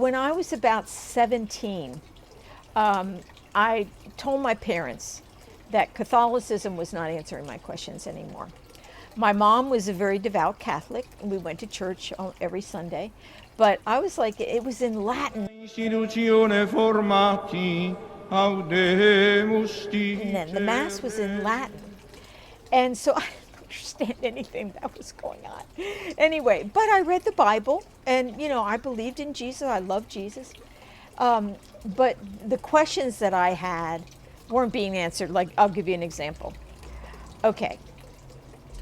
when I was about 17, I told my parents that Catholicism was not answering my questions anymore. My mom was a very devout Catholic, and we went to church every Sunday, but I was like, it was in Latin. And then the Mass was in Latin. And so I didn't understand anything that was going on. Anyway, but I read the Bible, and, I believed in Jesus. I loved Jesus. But the questions that I had weren't being answered. Like, I'll give you an example. Okay,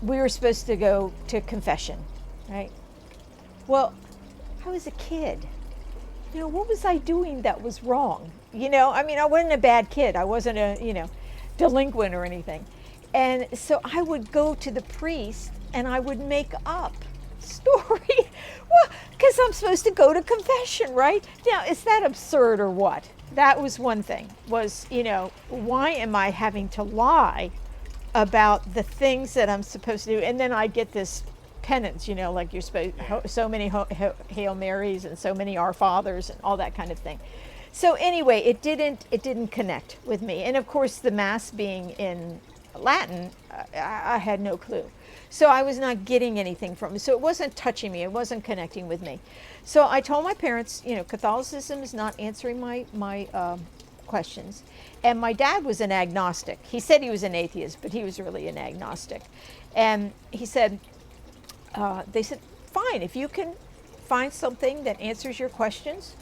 we were supposed to go to confession, right? Well, I was a kid. What was I doing that was wrong? I wasn't a bad kid. I wasn't a, delinquent or anything. And so I would go to the priest and I would make up story. Well, because I'm supposed to go to confession, right? Now, is that absurd or what? That was one thing, was, why am I having to lie about the things that I'm supposed to do? And then I get this penance, like you're supposed, so many Hail Marys and so many Our Fathers and all that kind of thing. So anyway, it didn't connect with me. And of course, the Mass being in Latin, I had no clue. So I was not getting anything from it. So it wasn't touching me. It wasn't connecting with me. So I told my parents, Catholicism is not answering my questions. And my dad was an agnostic. He said he was an atheist, but he was really an agnostic. And he said, they said, fine, if you can find something that answers your questions,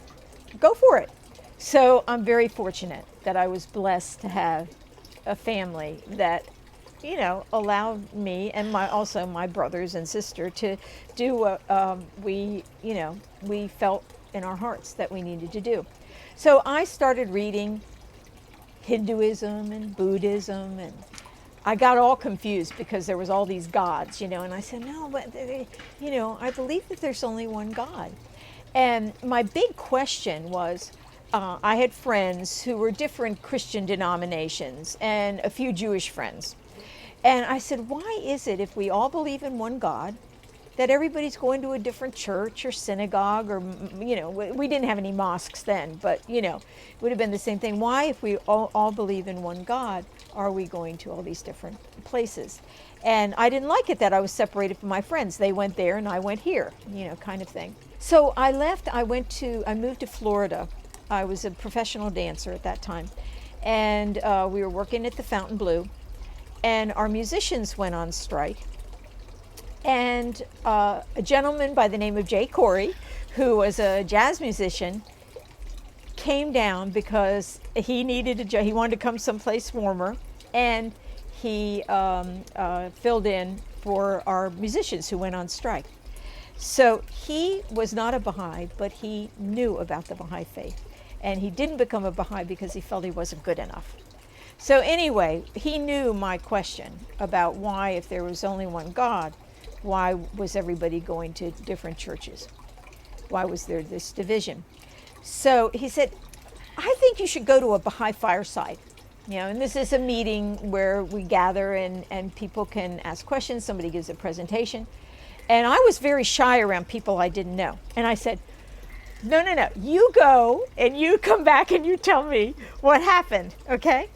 go for it. So I'm very fortunate that I was blessed to have a family that, allowed me and also my brothers and sister to do what we felt in our hearts that we needed to do. So I started reading Hinduism and Buddhism, and I got all confused because there was all these gods, and I said, no, but, I believe that there's only one God. And my big question was, I had friends who were different Christian denominations and a few Jewish friends. And I said, why is it if we all believe in one God, that everybody's going to a different church or synagogue or, we didn't have any mosques then, but, it would have been the same thing. Why, if we all believe in one God, are we going to all these different places? And I didn't like it that I was separated from my friends. They went there and I went here, kind of thing. So I left, I moved to Florida. I was a professional dancer at that time. And we were working at the Fontainebleau. And our musicians went on strike. And a gentleman by the name of Jay Corey, who was a jazz musician, came down because he needed a job. He wanted to come someplace warmer. And he filled in for our musicians who went on strike. So he was not a Baha'i, but he knew about the Baha'i faith. And he didn't become a Baha'i because he felt he wasn't good enough. So anyway, he knew my question about why, if there was only one God, why was everybody going to different churches? Why was there this division? So he said, I think you should go to a Baha'i fireside. And this is a meeting where we gather and people can ask questions. Somebody gives a presentation. And I was very shy around people I didn't know. And I said, no, you go and you come back and you tell me what happened, okay?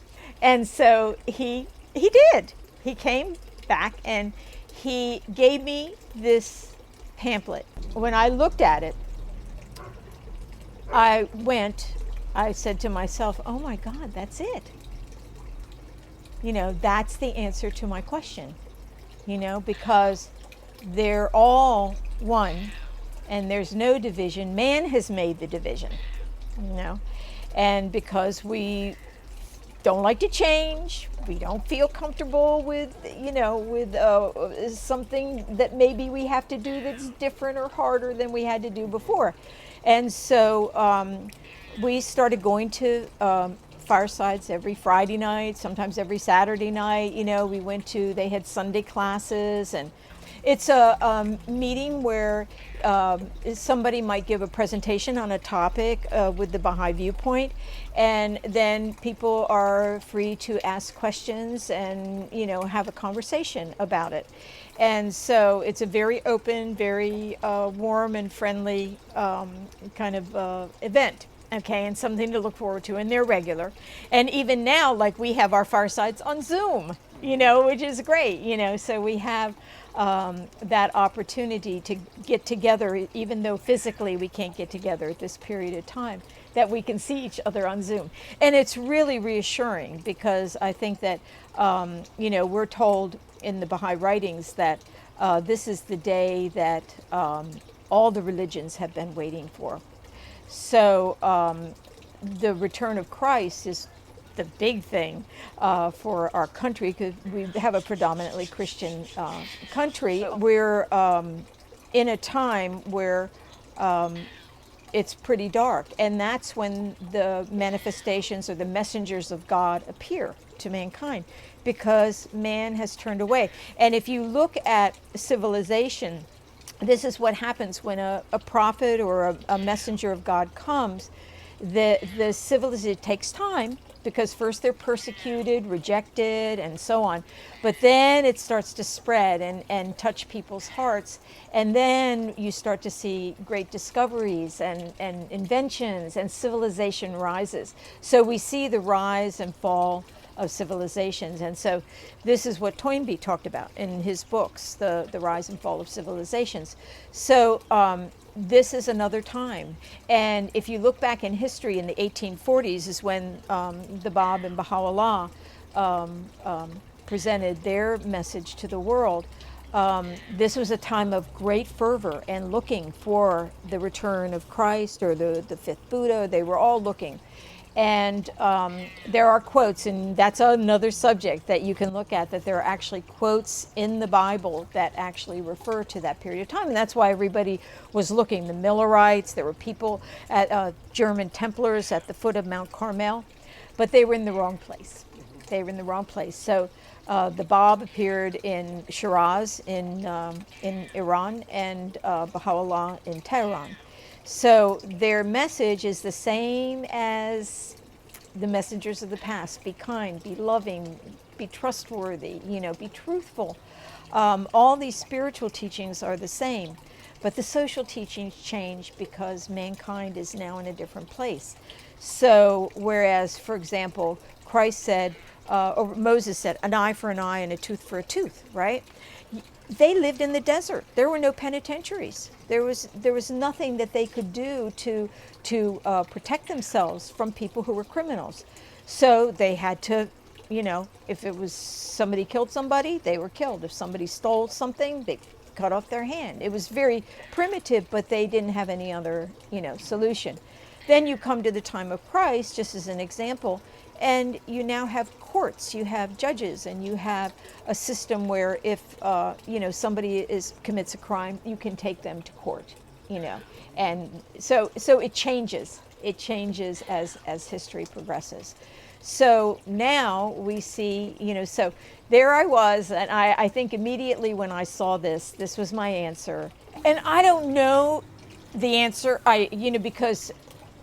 And so he did. He came back and he gave me this pamphlet. When I looked at it, I said to myself, oh my God, that's it. That's the answer to my question, because they're all one and there's no division. Man has made the division, and because we don't like to change, we don't feel comfortable with, something that maybe we have to do that's different or harder than we had to do before. And so we started going to firesides every Friday night, sometimes every Saturday night. They had Sunday classes, and It's a meeting where somebody might give a presentation on a topic with the Baha'i viewpoint, and then people are free to ask questions and, you know, have a conversation about it. And so it's a very open, very warm and friendly kind of event. Okay, and something to look forward to, and they're regular. And even now, like, we have our firesides on Zoom, you know, which is great, you know, so we have that opportunity to get together, even though physically we can't get together at this period of time, that we can see each other on Zoom. And it's really reassuring, because I think that, you know, we're told in the Baha'i writings that this is the day that all the religions have been waiting for. So the return of Christ is the big thing for our country, because we have a predominantly Christian country. We're in a time where it's pretty dark, and that's when the manifestations or the messengers of God appear to mankind, because man has turned away. And if you look at civilization, this is what happens when a prophet or a messenger of God comes. The civilization takes time, because first they're persecuted, rejected, and so on. But then it starts to spread and touch people's hearts. And then you start to see great discoveries and inventions, and civilization rises. So we see the rise and fall of civilizations. And so this is what Toynbee talked about in his books, the rise and fall of civilizations. So this is another time. And if you look back in history, in the 1840s is when the Bab and Baha'u'llah presented their message to the world. This was a time of great fervor and looking for the return of Christ, or the fifth Buddha. They were all looking. And there are quotes, and that's another subject that you can look at, that there are actually quotes in the Bible that actually refer to that period of time. And that's why everybody was looking. The Millerites, there were people at German Templars at the foot of Mount Carmel, but they were in the wrong place. They were in the wrong place. So the Bab appeared in Shiraz in Iran, and Baha'u'llah in Tehran. So their message is the same as the messengers of the past. Be kind, be loving, be trustworthy, you know, be truthful. All these spiritual teachings are the same, but the social teachings change because mankind is now in a different place. So whereas, for example, Christ said, or Moses said, an eye for an eye and a tooth for a tooth, right? They lived in the desert. There were no penitentiaries. There was nothing that they could do to protect themselves from people who were criminals. So they had to, you know, if it was somebody killed somebody, they were killed. If somebody stole something, they cut off their hand. It was very primitive, but they didn't have any other, you know, solution. Then you come to the time of Christ, just as an example, and you now have courts, you have judges, and you have a system where if you know, somebody commits a crime, you can take them to court, you know. And so it changes. It changes as history progresses. So now we see, you know, so there I was, and I think immediately when I saw this was my answer. And I don't know the answer, you know, because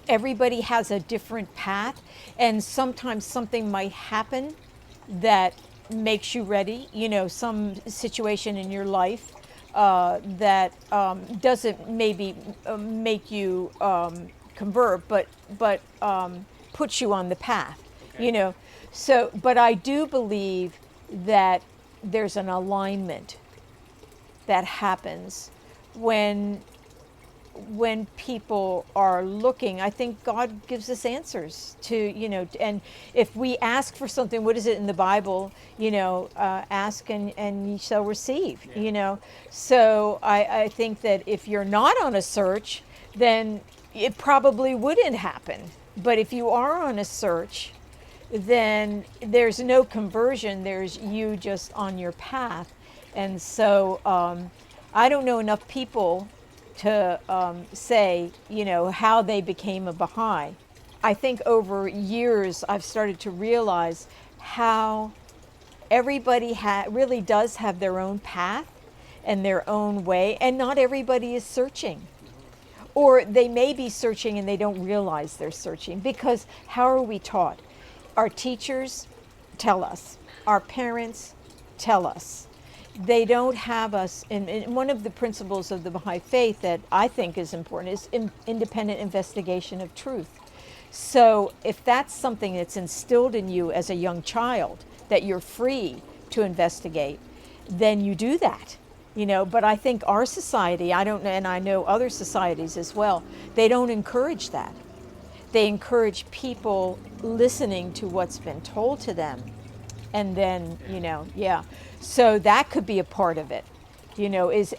everybody has a different path, and sometimes something might happen that makes you ready, you know, some situation in your life that doesn't maybe make you convert, but puts you on the path, okay. You know. So, but I do believe that there's an alignment that happens when people are looking. I think God gives us answers to, you know, and if we ask for something, what is it in the Bible, you know, ask and you shall receive, yeah. You know. So I think that if you're not on a search, then it probably wouldn't happen. But if you are on a search, then there's no conversion, there's you just on your path. And so I don't know enough people to say, you know, how they became a Baha'i. I think over years I've started to realize how everybody really does have their own path, and their own way, and not everybody is searching. Or they may be searching and they don't realize they're searching, because how are we taught? Our teachers tell us, our parents tell us. They don't have us, and one of the principles of the Baha'i faith that I think is important is independent investigation of truth. So if that's something that's instilled in you as a young child, that you're free to investigate, then you do that. But I think our society, I don't know, and I know other societies as well, they don't encourage that. They encourage people listening to what's been told to them. And then, yeah. So that could be a part of it.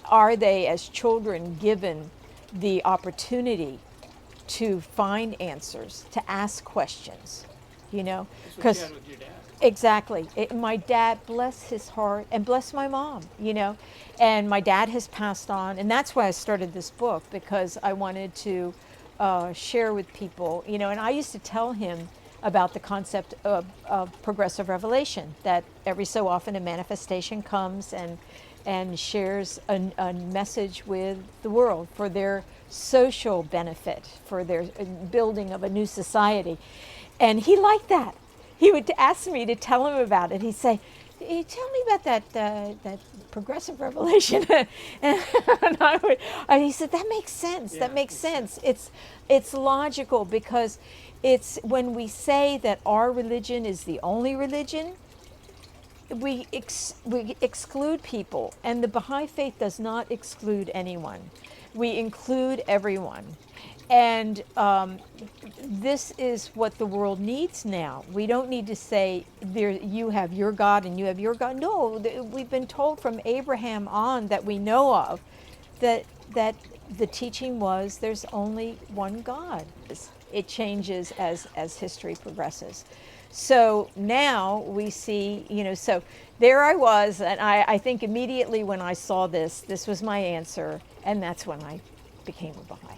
Are they as children given the opportunity to find answers, to ask questions, because exactly. My dad, bless his heart, and bless my mom, and my dad has passed on, and that's why I started this book, because I wanted to share with people, and I used to tell him about the concept of progressive revelation, that every so often a manifestation comes and shares a message with the world for their social benefit, for their building of a new society. And he liked that. He would ask me to tell him about it. He'd say, hey, tell me about that progressive revelation. and he said, that makes sense. Yeah, that makes sense. It's logical, because it's when we say that our religion is the only religion, we exclude people, and the Baha'i faith does not exclude anyone. We include everyone. And this is what the world needs now. We don't need to say, you have your God and you have your God. No, we've been told from Abraham on that we know of that the teaching was there's only one God. It changes as history progresses. So now we see, so there I was, and I think immediately when I saw this was my answer, and that's when I became a Baha'i.